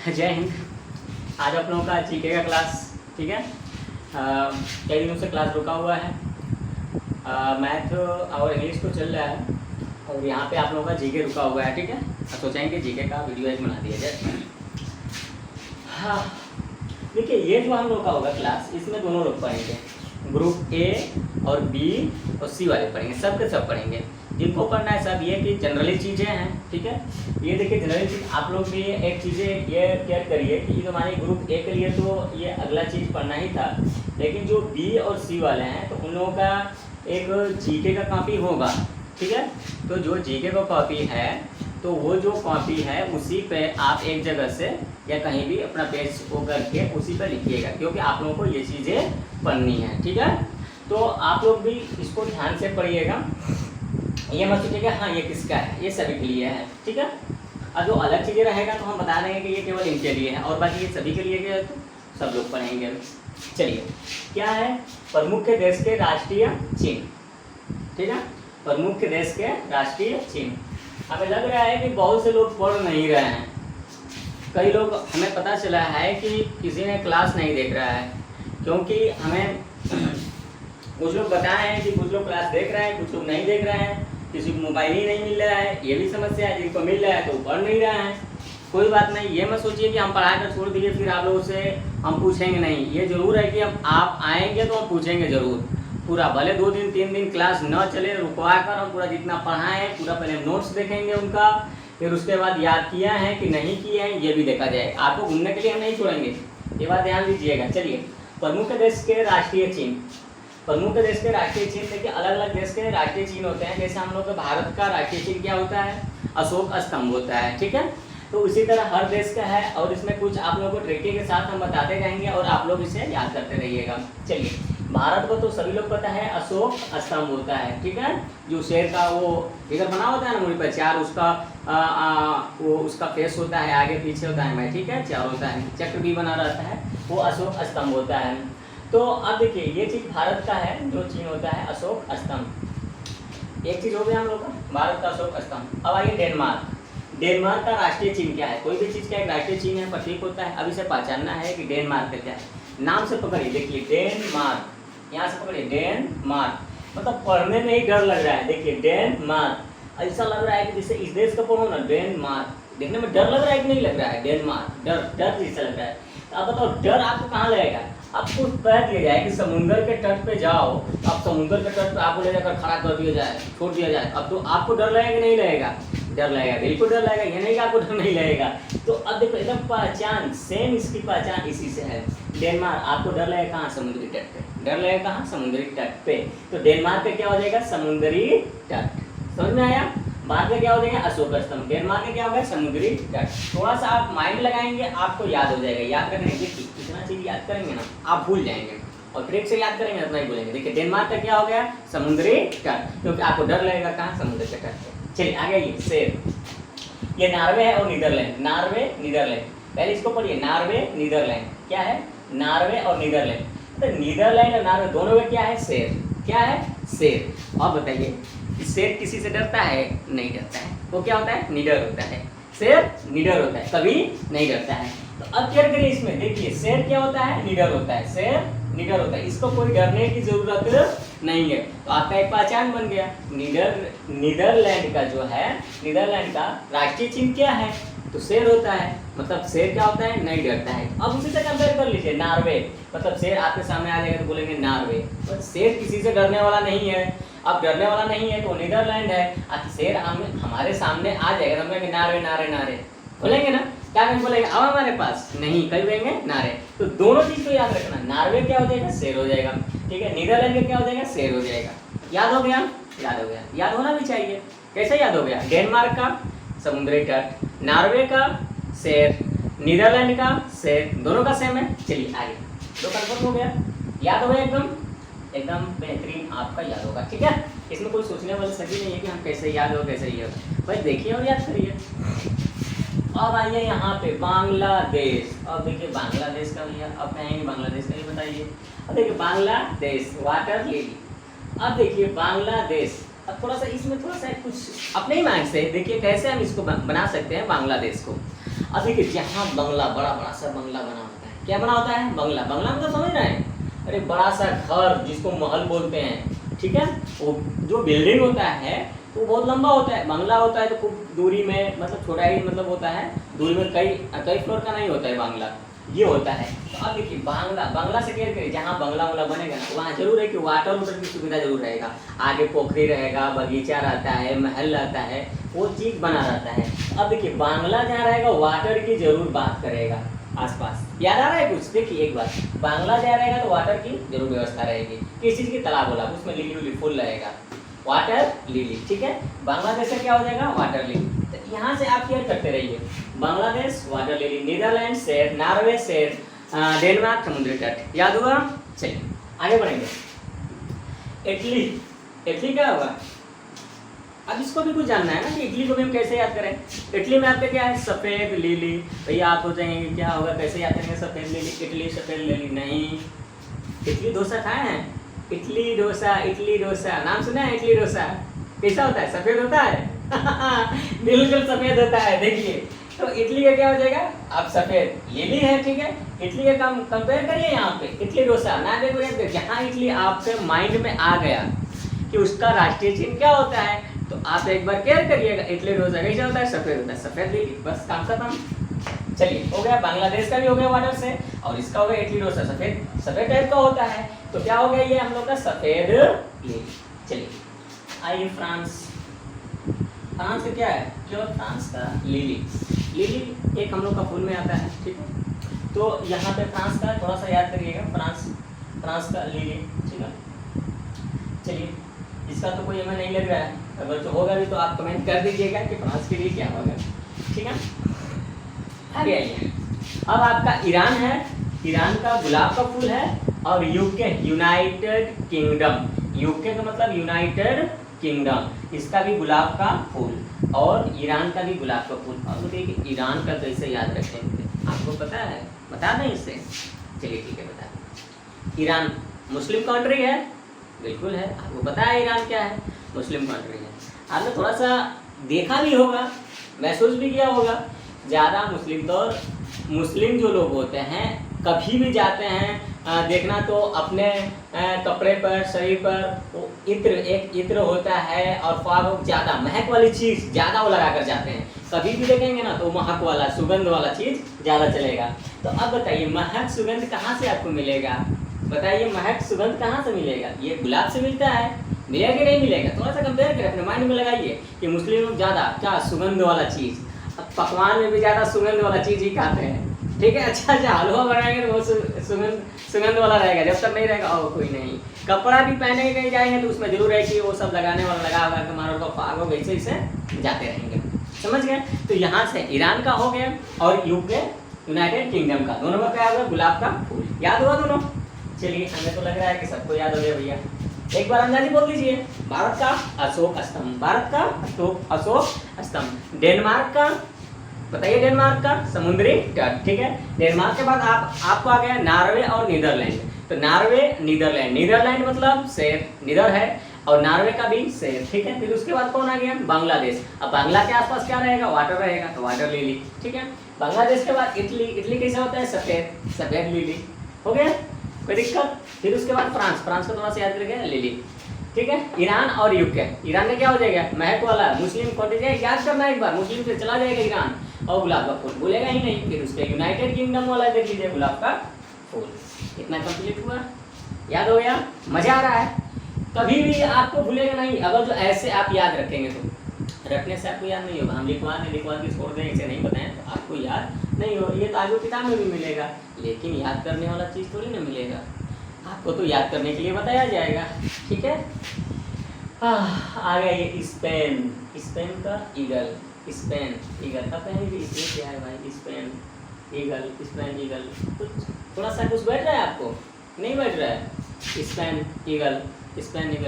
जय हिंद। आज आप लोगों का जीके का क्लास, ठीक है। कई दिनों से क्लास रुका हुआ है। मैथ और इंग्लिश तो चल रहा है और यहाँ पे आप लोगों का जीके रुका हुआ है, ठीक है। अब सोचेंगे जीके का वीडियो एक बना दिया जाए। हाँ, देखिए ये जो हम लोग का होगा क्लास, इसमें दोनों लोग पढ़ेंगे, ग्रुप ए और बी और सी वाले पढ़ेंगे, सब के सब पढ़ेंगे। जिनको पढ़ना है सब ये कि जनरली चीज़ें हैं, ठीक है। ये देखिए जनरली चीज़ आप लोग भी एक चीज़ें ये केयर करिए कि जो हमारे ग्रुप ए के लिए तो ये अगला चीज़ पढ़ना ही था, लेकिन जो बी और सी वाले हैं तो उन लोगों का एक जीके का कॉपी होगा, ठीक है। तो जो जीके का कॉपी है तो वो जो कॉपी है उसी पे आप एक जगह से या कहीं भी अपना पेज को करके उसी पे लिखिएगा, क्योंकि आप लोगों को ये चीज़ें पढ़नी है, ठीक है। तो आप लोग भी इसको ध्यान से पढ़िएगा, ये मत सोचिएगा हाँ ये किसका है, ये सभी के लिए है, ठीक है। और जो अलग चीज़ें रहेगा तो हम बता देंगे कि ये केवल इनके लिए है और बाकी ये सभी के लिए है, तो सब लोग पढ़ेंगे। चलिए, क्या है प्रमुख देश के राष्ट्रीय चिन्ह, ठीक है। प्रमुख देश के राष्ट्रीय चिन्ह। हमें लग रहा है कि बहुत से लोग पढ़ नहीं रहे हैं। कई लोग, हमें पता चला है कि किसी ने क्लास नहीं देख रहा है, क्योंकि हमें कुछ लोग बताए हैं कि कुछ लोग क्लास देख रहे हैं, कुछ लोग नहीं देख रहे हैं, किसी को मोबाइल ही नहीं मिल रहा है, ये भी समस्या है। जिनको मिल रहा है तो वो पढ़ नहीं रहा है। कोई बात नहीं, ये मत सोचिए कि हम पढ़ा कर छोड़ दिए फिर आप लोगों से हम पूछेंगे नहीं। ये जरूर है कि हम आप आएंगे तो हम पूछेंगे ज़रूर पूरा, भले 2 दिन 3 दिन क्लास न चले, रुकवा कर हम पूरा जितना पढ़ाएँ पूरा पहले नोट्स देखेंगे उनका, फिर उसके बाद याद किया है कि नहीं किया है ये भी देखा जाए। आपको घूमने के लिए हम नहीं छोड़ेंगे, ये बात ध्यान दीजिएगा। चलिए, प्रमुख देश के राष्ट्रीय चिन्ह। प्रमुख देश के राष्ट्रीय चिन्ह देखिए, अलग अलग देश के राष्ट्रीय चिन्ह होते हैं। जैसे हम लोग के भारत का राष्ट्रीय चिन्ह क्या होता है, अशोक स्तंभ होता है, ठीक है। तो उसी तरह हर देश का है और इसमें कुछ आप लोगों को ट्रिकी के साथ हम बताते जाएंगे और आप लोग इसे याद करते रहिएगा। चलिए, भारत को तो सभी लोग पता है अशोक स्तंभ होता है, ठीक है। जो शेर का वो इधर बना होता है ना, मुड़ी पर 4 उसका वो उसका फेस होता है, आगे पीछे होता है, मैं ठीक है 4 होता है, चक्र भी बना रहता है, वो अशोक स्तंभ होता है। तो अब देखिए ये चीज़ भारत का है, जो चिन्ह होता है अशोक स्तंभ। एक चीज़ हो गया हम लोग का भारत का अशोक स्तंभ। अब आइए डेनमार्क। डेनमार्क का राष्ट्रीय चिन्ह क्या है? कोई भी चीज़ का एक राष्ट्रीय चिन्ह है, प्रतीक होता है। अब इसे पहचानना है कि डेनमार्क का क्या है। नाम से पकड़िए, देखिए डेनमार्क, यहाँ से पकड़िए डेनमार्क, मतलब पढ़ने में ही डर लग रहा है। देखिए डेनमार्क, ऐसा लग रहा है कि जैसे इस देश का पढ़ो ना, डेनमार्क देखने में डर लग रहा है कि नहीं लग रहा है? डेनमार्क डर डर जैसा लग रहा है। तो अब बताओ डर आपको कहाँ लगेगा? आपको कह दिया जाए कि समुंदर के तट पे जाओ, तो आप समुंदर के तट पे आपको ले जाकर खड़ा कर दिया जाए, छोड़ दिया जाए, अब तो आपको डर लगेगा कि नहीं लगेगा? डर लगेगा, बिल्कुल डर लगेगा। ये नहीं कि आपको डर नहीं लगेगा। तो अब देखो एकदम पहचान सेम, इसकी पहचान इसी से है। डेनमार्क, आपको डर लगेगा कहाँ? समुद्री तट पे। डर लगेगा कहाँ? समुद्री तट पे। तो डेनमार्क पे क्या हो जाएगा? समुद्री तट। समझ में आया? बाद में क्या हो जाएगा? अशोक स्तंभ। डेनमार्क में क्या होगा? समुद्री तट। थोड़ा सा आप माइंड लगाएंगे, आपको याद हो जाएगा। याद रखने की इतना चीज याद करेंगे ना, आप भूल जाएंगे, और ट्रिक से याद करेंगे तो नहीं भूलेंगे। देखिए डेनमार्क का क्या हो गया? समुद्री तट, क्योंकि आपको डर लगेगा कहाँ? समुद्र के तट पे। चलिए आगे, ये शेर, ये नॉर्वे है और नीदरलैंड। नॉर्वे नीदरलैंड, पहले इसको पढ़िए, नॉर्वे नीदरलैंड। क्या है? नॉर्वे और नीदरलैंड। तो नीदरलैंड और नॉर्वे दोनों में क्या है? शेर। क्या है? शेर। अब बताइए, शेर किसी से डरता है? नहीं डरता है। वो क्या होता है? निडर होता है। शेर निडर होता है, कभी नहीं डरता है। तो अब क्या करिए इसमें, देखिए शेर क्या होता है? निडर होता है। शेर निडर होता है, इसको कोई डरने की जरूरत नहीं है। तो आपका एक पहचान बन गया। नीदरलैंड का जो है, नीदरलैंड का राष्ट्रीय चिन्ह क्या है? तो शेर होता है। मतलब शेर क्या होता है? नहीं डरता है। अब उसी से कंपेयर कर लीजिए, नॉर्वे, मतलब शेर आपके सामने आ जाएगा तो बोलेंगे नॉर्वे, पर शेर किसी से डरने वाला नहीं है। अब डरने वाला नहीं है तो नीदरलैंड है। अब शेर हमारे सामने आ जाएगा तो हम कहेंगे नारे नारे नारे, बोलेंगे ना? क्या कहीं बोलेंगे अब हमारे पास? नहीं, कभी बोलेंगे नारे। तो दोनों चीज को याद रखना, नॉर्वे क्या हो जाएगा? शेर हो जाएगा, ठीक है। नीदरलैंड का क्या हो जाएगा? शेर हो जाएगा। याद हो गया? याद हो गया, याद होना भी चाहिए। कैसे याद हो गया? डेनमार्क का समुद्री तट, नॉर्वे का शेर, नीदरलैंड का शेर, दोनों का सेम है। चलिए आगे, दो कन्फर्म हो गया, याद हो गया एकदम एकदम बेहतरीन, आपका याद होगा, ठीक है। इसमें कोई सोचने वाली सही नहीं है कि हम कैसे याद हो कैसे ये हो, भाई देखिए और याद करिए। अब आइए यहाँ पे बांग्लादेश। अब देखिए बांग्लादेश का भैया, अब कहेंगे बांग्लादेश का ही बताइए। अब देखिए बांग्लादेश, वाटर लिली। अब देखिए बांग्लादेश, अब थोड़ा सा इसमें थोड़ा सा कुछ अपने ही माइंड से देखिए कैसे हम इसको बना सकते हैं बांग्लादेश को। अब देखिए जहाँ बंगला, बड़ा बड़ा सा बंगला बना होता है, क्या बना होता है? बंगला। बंगला मतलब समझ रहे हैं? अरे बड़ा सा घर जिसको महल बोलते हैं, ठीक है। वो जो बिल्डिंग होता है तो वो बहुत लंबा होता है। बंगला होता है तो खूब दूरी में, मतलब छोटा ही मतलब होता है, दूरी में कई फ्लोर का नहीं होता है बंगला, ये होता है। तो अब देखिए बंगला से क्लियर करिए, जहाँ बंगला बनेगा ना वहाँ जरूर है कि वाटर की सुविधा जरूर रहेगा। आगे पोखरी रहेगा, बगीचा रहता है, महल रहता है, वो चीज़ बना रहता है। अब देखिए बांग्ला जहाँ रहेगा वाटर की जरूर बात करेगा आसपास। याद आ रहा है कुछ? देखिए एक बार, बांग्ला जहाँ रहेगा तो वाटर की जरूर व्यवस्था रहेगी। किस चीज़ की? तालाब बोला, उसमें लिली उली फुल रहेगा, वाटर लिली, ठीक है। बांग्लादेश से क्या हो जाएगा? Water lily. तो यहाँ से आप क्लियर करते रहिए, बांग्लादेश वाटर लिली, नीदरलैंड शेर, नॉर्वे शेर, डेनमार्क समुद्री तट। याद हुआ? चलिए आगे बढ़ेंगे। इटली, इटली क्या होगा? अब इसको भी कुछ जानना है ना कि इटली को भी हम कैसे याद करें। इटली में आपके क्या है? सफ़ेद लिली। भैया आप हो जाएंगे क्या होगा, कैसे याद करेंगे सफ़ेद लिली? इटली सफ़ेद लिली नहीं। इटली डोसा खाए हैं? इटली डोसा नाम सुना है? इटली डोसा कैसा होता है? सफ़ेद होता है बिल्कुल सफ़ेद होता है। देखिए तो इटली का क्या हो जाएगा? आप सफ़ेद लिली है, ठीक है। इटली का काम कंपेयर करिए यहाँ पे, इटली डोसा ना देखो, जहाँ इटली आपके माइंड में आ गया कि उसका राष्ट्रीय चिन्ह क्या होता है, तो आप एक बार केयर करिएगा। इटली डोसा कैसा होता है? सफ़ेद होता है, सफ़ेद लिली, बस काम खत्म। चलिए हो गया, बांग्लादेश का भी हो गया वाटर से, और इसका हो गया इटली डोसा, सफ़ेद टाइप का होता है। तो क्या हो गया ये हम लोग का? सफ़ेद लिली। चलिए आइए फ्रांस का क्या है? जो फ्रांस का लिली एक हम लोग का फूल में आता है, ठीक है। तो यहाँ पे फ्रांस का थोड़ा सा याद करिएगा, फ्रांस का लिली, ठीक है। चलिए इसका तो कोई हमें नहीं लग रहा है, अगर जो होगा भी तो आप कमेंट कर दीजिएगा कि फ्रांस के लिए क्या होगा, ठीक है। आगे आइए, अब आपका ईरान है, ईरान का गुलाब का फूल है, और यूके यूनाइटेड किंगडम, यूके का मतलब यूनाइटेड किंगडम, इसका भी गुलाब का फूल, और ईरान का भी गुलाब का फूल। और देखिए ईरान का कैसे याद रखेंगे, आपको पता है? बता दें इससे? चलिए ठीक है, बता दें। ईरान मुस्लिम कंट्री है, बिल्कुल है, आपको पता है ईरान क्या है? मुस्लिम कंट्री है। आपने थोड़ा सा देखा भी होगा, महसूस भी किया होगा, ज़्यादा मुस्लिम जो लोग होते हैं कभी भी जाते हैं देखना तो अपने कपड़े पर, शरीर पर वो इत्र होता है, और फाग ज़्यादा महक वाली चीज़ ज़्यादा वो लगा कर जाते हैं। कभी भी देखेंगे ना तो महक वाला, सुगंध वाला चीज़ ज़्यादा चलेगा। तो अब बताइए महक सुगंध कहाँ से आपको मिलेगा? बताइए महक सुगंध कहाँ से मिलेगा? ये गुलाब से मिलता है, मिलेगा कि नहीं मिलेगा? थोड़ा सा कंपेयर करें, अपने माइंड में लगाइए कि मुस्लिम लोग ज़्यादा क्या सुगंध वाला चीज़, पकवान में भी ज़्यादा सुगंध वाला चीज़ ही खाते हैं, ठीक है। अच्छा हलवा बनाएंगे तो वो सुगंध वाला रहेगा, जब तक नहीं रहेगा और कोई नहीं। कपड़ा भी पहने के कहीं जाएंगे तो उसमें जरूर है कि वो सब लगाने वाला लगा हुआ है, हमारे को फाग हो, वैसे जाते रहेंगे, समझ गए। तो यहाँ से ईरान का हो गया, और यूके यूनाइटेड किंगडम का, दोनों का क्या होगा? गुलाब का फूल। याद हुआ दोनों? चलिए हमें तो लग रहा है कि सबको याद हो गया भैया। एक बार अंदाजी बोल दीजिए, भारत का अशोक स्तंभ, भारत का अशोक स्तंभ। डेनमार्क का बताइए, डेनमार्क का समुद्री तट, ठीक है। डेनमार्क के बाद आपको आ गया नॉर्वे और नीदरलैंड। तो नॉर्वे नीदरलैंड मतलब शेर, नीदर है, और नॉर्वे का भी शेर, ठीक है। फिर उसके बाद कौन आ गया? बांग्लादेश। अब बांग्ला के आसपास क्या रहेगा? वाटर रहेगा, तो वाटर लिली, ठीक है। बांग्लादेश के बाद इटली कैसा होता है? सफेद लिली, हो गया, कोई दिक्कत? फिर उसके बाद फ्रांस का थोड़ा सा याद रखिएगा, लिली, ठीक है। ईरान और यूके, ईरान में क्या हो जाएगा? महक वाला, मुस्लिम कंट्री, याद करना एक बार, मुस्लिम से चला जाएगा ईरान, और गुलाब का फूल भूलेगा ही नहीं। फिर उसके यूनाइटेड किंगडम वाला देख लीजिए, गुलाब का फूल। इतना कंप्लीट हुआ, याद हो गया? मजा आ रहा है? कभी भी आपको भूलेगा नहीं, अगर जो ऐसे आप याद रखेंगे तो। रखने से आपको याद नहीं होगा, हम लिखवा के छोड़ दें, इसे नहीं बताएं तो आपको याद नहीं हो। ये तो आगे किताब में भी मिलेगा, लेकिन याद करने वाला चीज़ थोड़ी ना मिलेगा, आपको तो याद करने के लिए बताया जाएगा, ठीक है। आ गया ये स्पेन का ईगल, स्पेन ईगल का पहले भी इसमें क्या है भाई? स्पेन ईगल कुछ थोड़ा सा कुछ बैठ रहा है आपको? नहीं बैठ रहा है? स्पेन ईगल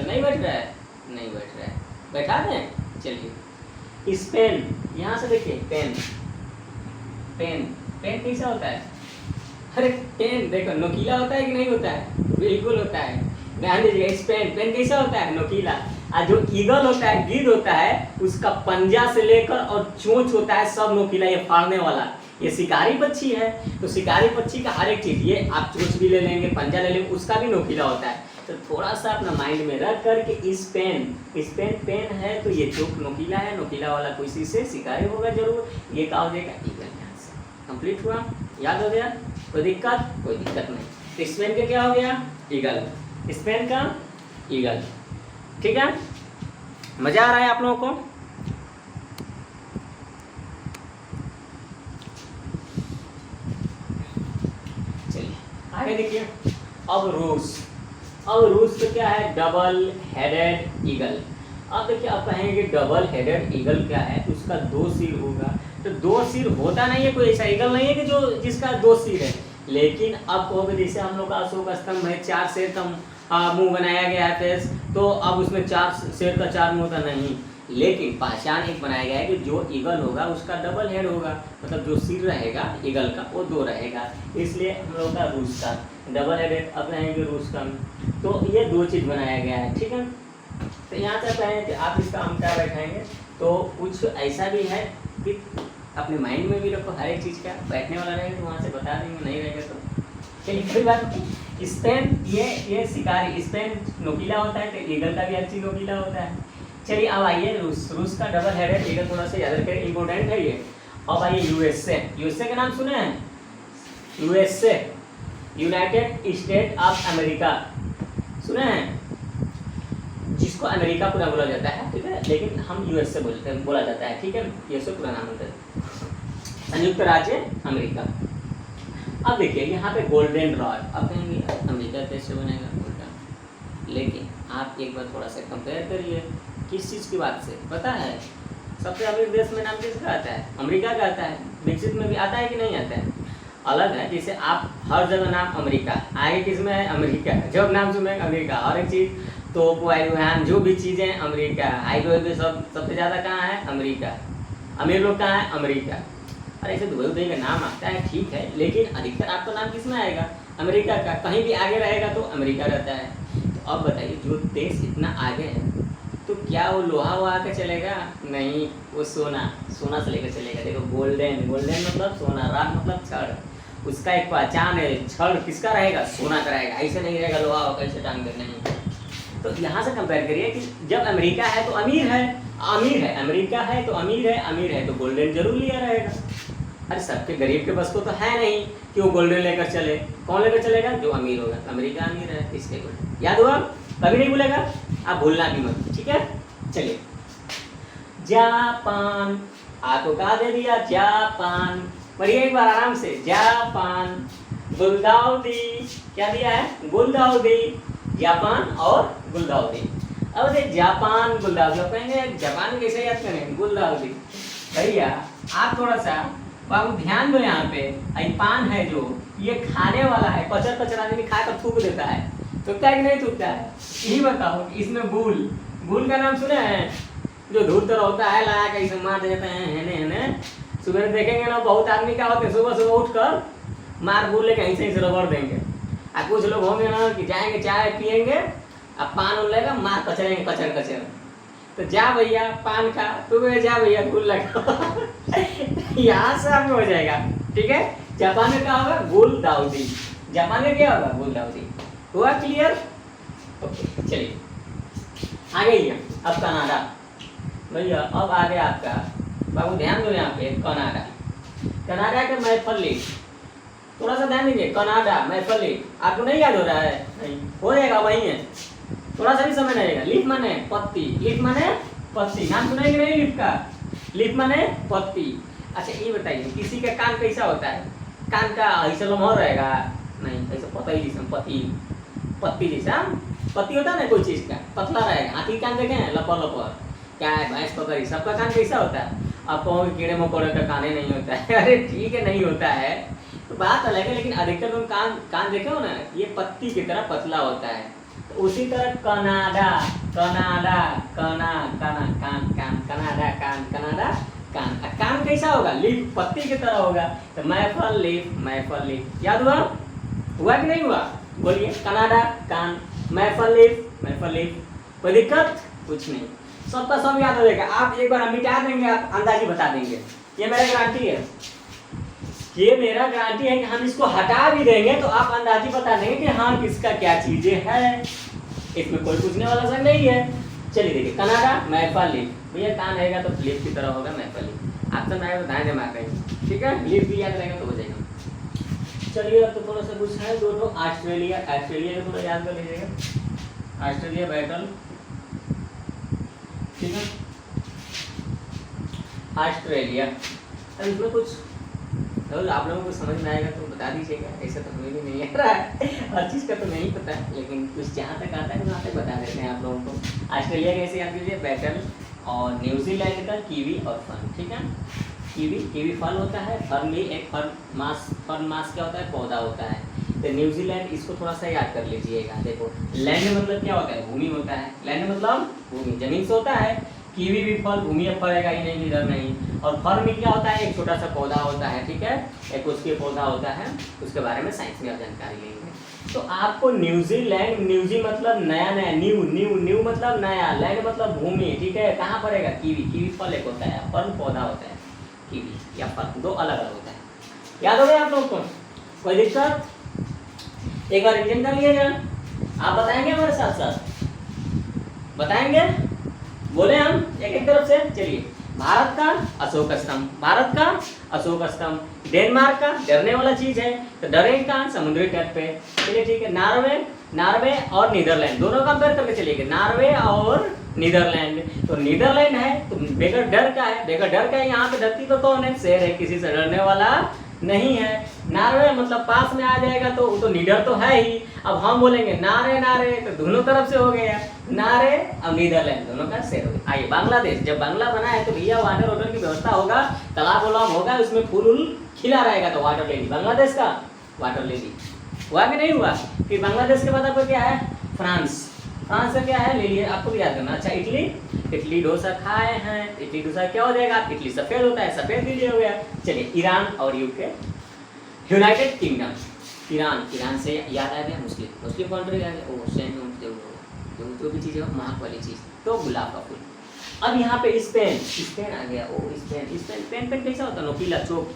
नहीं बैठ रहा है? नहीं बैठ रहा है, बैठा दें। चलिए स्पेन, यहाँ से देखिए, पेन कैसा होता है? अरे पेन देखो नोकीला होता है कि नहीं होता है? बिल्कुल होता है, ध्यान दीजिए। पेन कैसा होता है? नोकीला। और जो ईगल होता है, गिद्ध होता है, उसका पंजा से लेकर और चोंच होता है सब नोकीला, ये फाड़ने वाला, ये शिकारी पक्षी है, तो शिकारी पक्षी का हर एक चीज़, ये आप चोंच भी ले लेंगे, पंजा ले लेंगे, उसका भी नोकीला होता है। तो थोड़ा सा अपना माइंड में रख करके इस पेन है तो ये चोक नोकीला है, नोकीला वाला कोई चीज़ से शिकारी होगा जरूर, ये क्या हो जाएगा ईगल। यहाँ से कंप्लीट हुआ, याद हो गया, कोई दिक्कत नहीं। तो इस पेन का क्या हो गया ईगल, इस पेन का ईगल। ठीक है, मजा आ रहा है आप लोगों को? चलिए आगे देखिए। अब रूस तो क्या है, डबल हेडेड ईगल। अब देखिए, आप कहेंगे डबल हेडेड ईगल क्या है, उसका 2 सिर होगा। तो 2 सिर होता नहीं है, कोई ऐसा ईगल नहीं है कि जो जिसका 2 सिर है। लेकिन अब कहोगे जैसे हम लोग का अशोक स्तंभ है, 4 शेर का मुंह बनाया गया है फेस, तो अब उसमें 4 शेर का 4 मुंह होता नहीं। लेकिन पहचान एक बनाया गया है कि जो ईगल होगा उसका डबल हेड होगा, मतलब जो सिर रहेगा ईगल का वो 2 रहेगा। इसलिए हम लोग का रूस का डबल हेडेड, अब रहेंगे रूस का। तो ये 2 चीज़ बनाया गया है। ठीक है, तो यहाँ तक कहें कि आप इसका हम क्या बैठाएंगे, तो कुछ ऐसा भी है कि अपने माइंड में भी रखो, हर एक चीज़ का बैठने वाला रहेगा तो वहाँ से बता देंगे, नहीं रहेगा तो चलिए कोई बात नहीं। स्पेन ये शिकारी, स्पेन नोकीला होता है, तो ईगल का भी हर चीज़ नोकीला होता है। चलिए अब आइए रूस का डबल हेडेड ईगल, थोड़ा सा याद रखें, इंपॉर्टेंट है ये। अब आइए यूएसए का नाम सुने हैं, USA United state of America सुने हैं, जिसको अमेरिका पूरा बोला जाता है। ठीक है, लेकिन हम यूएसए बोला जाता है। ठीक है, यूएसए पूरा नाम होता है, संयुक्त राज्य अमेरिका। अब देखिए यहाँ पे गोल्डन रॉड, अब कहेंगे अमेरिका कैसे बनेगा गोल्डन, लेकिन आप एक बार थोड़ा सा कंपेयर करिए किस चीज़ की बात से, पता है सबसे अमीर देश में नाम किसका आता है, अमेरिका का आता है। विकसित में भी आता है कि नहीं आता है, अलग है। जैसे आप हर जगह नाम अमेरिका, आगे किस में है अमेरिका, जब नाम सुनेंगे अमेरिका, हर एक चीज़ तो वायुयान जो भी चीज़ें अमेरिका, हाईवे भी सबसे ज़्यादा कहाँ है अमेरिका, अमीर लोग कहाँ है अमेरिका। अरे ऐसे दुबई उबई का नाम आता है ठीक है, लेकिन अधिकतर आपका नाम किस में आएगा अमेरिका का, कहीं भी आगे रहेगा तो अमेरिका रहता है। तो अब बताइए जो देश इतना आगे है तो क्या वो लोहा वहा का चलेगा, नहीं, वो सोना से लेकर चलेगा। देखो गोल्डन मतलब सोना, रात मतलब छड़, उसका एक पहचान है, छड़ किसका रहेगा सोना का रहेगा, ऐसे नहीं रहेगा लोहा कैसे टांग कर, नहीं। तो यहाँ से कंपेयर करिए कि जब अमेरिका है तो अमीर है, अमेरिका है तो अमीर है तो गोल्डन जरूर लिया रहेगा। अरे सबके गरीब के बस को तो है नहीं कि वो गोल्डन लेकर चले, कौन लेकर चलेगा, जो अमीर होगा। अमेरिका अमीर है इसलिए गोल्डन, याद हुआ, कभी नहीं भूलेगा, आप भूलना भी मत। ठीक है, चलिए जापान, आपको कहा दे दिया जापान, पढ़िए एक बार आराम से, जापान, गुलदाउदी, क्या दिया है गुलदाउदी, जापान और गुलदाउदी। अब देखिए जापान गुलदाउदी, आप कहेंगे जापान कैसे याद करें गुलदाउदी, भैया आप थोड़ा सा बाबू ध्यान दो, यहाँ पे पान है जो ये खाने वाला है, कचर आदमी खाकर थूक देता है, थूकता है कि नहीं थूकता है, यही बताओ। इसमें बुल का नाम सुने हैं, जो धूल तरह होता है लाया कैसे मार देते हैं, हेने सुबह देखेंगे ना, बहुत आदमी क्या होते हैं सुबह उठ कर मार बुल लेके ऐसे रगड़ देंगे। और कुछ लोग होंगे ना कि जाएंगे चाय पियेंगे, अब पान उल लेगा मार कचरेंगे कचर। तो जा भैया पान खा, तू जा भैया गुल लगा यहाँ से आपको हो जाएगा। ठीक है, जापान में क्या होगा गुलदाउदी, जापान में क्या होगा गुलदाउदी, हुआ क्लियर? ओके चलिए आगे ही है। अब कनाडा भैया, अब आ गया आपका, बाबू ध्यान दो यहाँ पे, कनाडा के मैपल लीफ, थोड़ा सा ध्यान दीजिए, कनाडा मैपल लीफ आपको नहीं याद हो रहा है, नहीं हो जाएगा, वही है, थोड़ा सा भी समय लगेगा। लीफ माने पत्ती, लीफ माने पत्ती, नाम सुनेंगे नहीं लीफ का, लीफ माने पत्ती। अच्छा ये बताइए किसी का कान कैसा होता है, कान का ऐसा लम्हा रहेगा, नहीं ऐसा पतई जैसा, पत्ती जैसा पत्ती होता है ना कोई चीज़ का, पतला रहेगा। हाथी कान देखे हैं लपर, क्या है भैंस पकड़ी, सबका कान कैसा होता है, आप कहोगे कीड़े मकोड़े का कान ही नहीं होता है अरे ठीक है नहीं होता है तो बात अलग है, लेकिन अधिकतर तुम कान देखे हो ना, ये पत्ती की तरह पतला होता है। तो उसी तरह कनाडा कान कैसा होगा, लीफ पत्ती की तरह होगा, तो मैपल लीफ याद हुआ कि नहीं हुआ, बोलिए कनाडा कान, मैपल लीफ, कोई दिक्कत कुछ नहीं, सबका सब याद हो जाएगा। आप एक बार मिटा देंगे, आप अंदाजी बता देंगे, ये मेरा गारंटी है। ये मेरा गारंटी है कि हम इसको हटा भी देंगे तो आप अंदाजी बता देंगे कि हाँ किसका क्या चीजें है, इसमें कोई पूछने वाला सा नहीं है। चलिए देखिए, कनाडा मैफल लीफ, भैया कान रहेगा तो लीफ की तरह होगा मैफल लीफ, ऑप्शन आएगा तो ध्यान से मार देंगे, ठीक है, लीफ भी याद रहेगा तो हो जाएगा। चलिए अब तो थोड़ा सा कुछ है दोनों, ऑस्ट्रेलिया, ऑस्ट्रेलिया को थोड़ा याद कर लीजिएगा, ऑस्ट्रेलिया बैटल, ठीक है, ऑस्ट्रेलिया। अब इसमें कुछ आप लोगों को समझ में आएगा तो बता दीजिएगा, ऐसा तो हमें भी नहीं आ रहा है, हर चीज़ का तो नहीं पता है, लेकिन कुछ जहाँ तक आता है वहाँ तक बता देते हैं आप लोगों को। ऑस्ट्रेलिया कैसे याद कीजिए, बैटल, और न्यूजीलैंड का कीवी और फर्न, ठीक है, कीवी फल होता है, फर्न भी एक फर्न मास क्या होता है, पौधा होता है। तो न्यूजीलैंड इसको थोड़ा सा याद कर लीजिएगा। देखो लैंड मतलब क्या होता है, भूमि होता है, लैंड मतलब भूमि, जमीन से होता है। कीवी भी फल भूमि में फलेगा ही नहीं, इधर नहीं। और फर्न में क्या होता है, एक छोटा सा पौधा होता है, ठीक है, एक उसके पौधा होता है, उसके बारे में साइंस में आप जानकारी लेंगे। तो आपको न्यूजीलैंड, न्यूजी मतलब नया नया, न्यू मतलब नया, लैंड मतलब भूमि, ठीक है, कहाँ पड़ेगा, कीवी फल एक होता है, फर्न पौधा होता है, कीवी या फल दो अलग अलग होता है। याद हो गया आप लोग को, कोई दिक्कत? एक बार रिविजन कर लीजिएगा, आप बताएंगे हमारे साथ साथ, बताएंगे, बोले हम एक एक तरफ से। चलिए, भारत का अशोक स्तंभ, भारत का अशोक स्तंभ, डेनमार्क का डरने वाला चीज है, तो डरेंगे कहाँ, समुद्री तट पे। चलिए ठीक है, नॉर्वे और नीदरलैंड दोनों कंपेयर करके चलिए, नॉर्वे और नीदरलैंड, तो नीदरलैंड है तो बेगर डर का है, बेगर डर का है, यहाँ पे धरती पर कौन है, शेर है, किसी से डरने वाला नहीं है। नारे मतलब पास में आ जाएगा तो वो तो नीडर तो है ही। अब हम बोलेंगे नारे नारे तो दोनों तरफ से हो गया, नारे अब नीदरलैंड दोनों का शेर हो गया। आइए बांग्लादेश, जब बांग्ला बना है तो भैया वाटर वाटर की व्यवस्था होगा, तालाब उलाब होगा, उसमें फूल खिला रहेगा, तो वाटर लिली बांग्लादेश का वाटर लिली हुआ कि नहीं हुआ। फिर बांग्लादेश के बाद आपको क्या है, फ्रांस, फ्रांस से क्या है ले लिए, आपको भी याद करना। अच्छा इटली डोसा खाए हैं, इटली डोसा क्या हो जाएगा, इटली सफेद होता है, सफेद भी हो गया। चलिए ईरान और यूके, यूनाइटेड किंगडम, ईरान से याद आ गया मुस्लिम कंट्री आ गया, ओ सेम जो भी चीज़ है महक वाली चीज़, तो गुलाब का फूल। अब यहाँ पे स्पेन आ गया, ओ स्पेन पेन कैसा होता है, नोकीला चौक,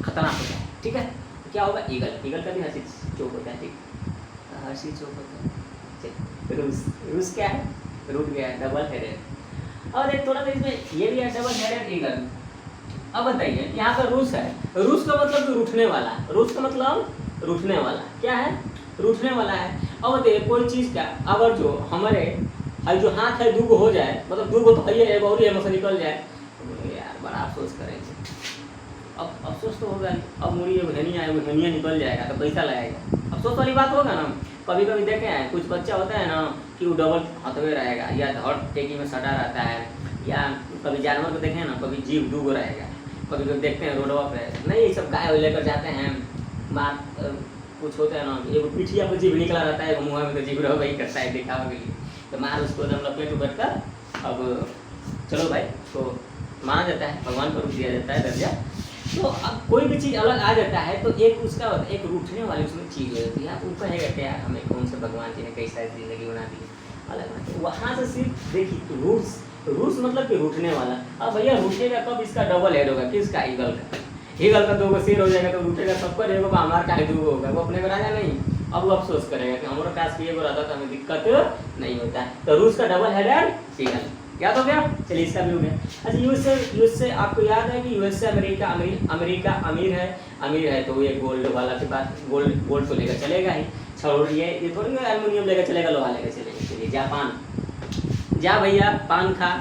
खतरनाक होता है, ठीक है, क्या होगा, ईगल का भी हर चीज चौक होता है, ठीक, हर चीज चौक होता है। रूस क्या है, रूट गया है, डबल हेडेड। और एक थोड़ा सा इसमें ये भी है, डबल हेडेड ईगल। अब बताइए यहाँ पर रूस है, रूस का मतलब रूठने वाला, रूस का मतलब रूठने वाला, क्या है, रूठने वाला है। अब बताइए कोई चीज़ का अगर जो हमारे जो हाथ है दूगो हो जाए, मतलब दूगो तो है और ये मसा निकल जाए, तो यार बड़ा अफसोस करेंगे। अब अफसोस तो होगा, अब मुड़ी हनिया निकल जाएगा तो पैसा लगाएगा, अफसोस वाली बात होगा ना। कभी कभी देखे हैं कुछ बच्चा होता है ना कि वो डबल हाथवे रहेगा, या धड़ टेकी में सटा रहता है, या कभी जानवर को देखें ना, कभी जीव डूबो रहेगा, कभी कभी देखते हैं रोडवा पे नहीं सब गाय लेकर जाते हैं, मार कुछ होता है ना, एक पीठिया पर जीव निकला रहता है, मुँह में तो जीव रह वही करता है दिखावा के लिए, तो मार उसको एकदम लपेट उपेट कर, अब चलो भाई तो माना जाता है, भगवान को रूप दिया जाता है दर्जा। तो अब कोई भी चीज़ अलग आ जाता है तो एक उसका एक रूठने वाली उसमें चीज़ हो जाती है। आप ऊपर है क्या यार, हमें कौन से भगवान जी ने कैसा ज़िंदगी बना दी अलग ना, तो वहाँ से सिर्फ देखिए रूस मतलब कि रूठने वाला। अब भैया रूठेगा कब, इसका डबल हेड होगा, किसका, ईगल का दो सिर हो जाएगा तो रूठेगा सबका रहेगा, हमारा का दो होगा, वो अपने को राजा नहीं, अब वो अफसोस करेगा कि हमारा टास्क ये रहता तो हमें दिक्कत नहीं होता है। तो रूस का डबल हेडेड ईगल याद हो गया। चलिए इसका भी हो गया। अच्छा यूएसए आपको याद है कि यूएसए अमेरिका अमीर है तो ये गोल्ड वाला के पास गोल्ड तो लेकर चलेगा ही, छोड़िए ये थोड़ी एल्युमिनियम लेकर चलेगा, लोहा लेकर चलेगा। चलिए जापान, जा भैया पान खा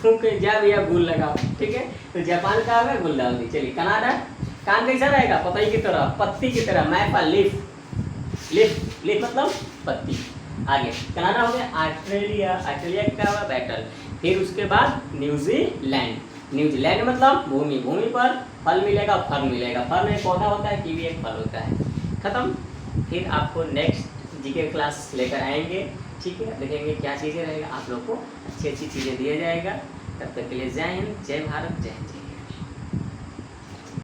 के जा भैया गुल लगाओ, ठीक है, तो जापान का होगा गुल डाल दी। चलिए कनाडा, कान कैसा रहेगा, पतई की तरह, पत्ती की तरह, मैपा लीफ मतलब पत्ती। आगे कनाडा हो गया। ऑस्ट्रेलिया क्या हुआ, बैटल। फिर उसके बाद न्यूजीलैंड मतलब भूमि पर फल मिलेगा, फल एक पौधा होता है, कीवी एक फल होता है, खत्म। फिर आपको नेक्स्ट जीके क्लास लेकर आएंगे, ठीक है, देखेंगे क्या चीज़ें रहेगा, आप लोग को अच्छी चीज़ें दिया जाएगा। तब तक के लिए जय हिंद, जय भारत, जय हिंद।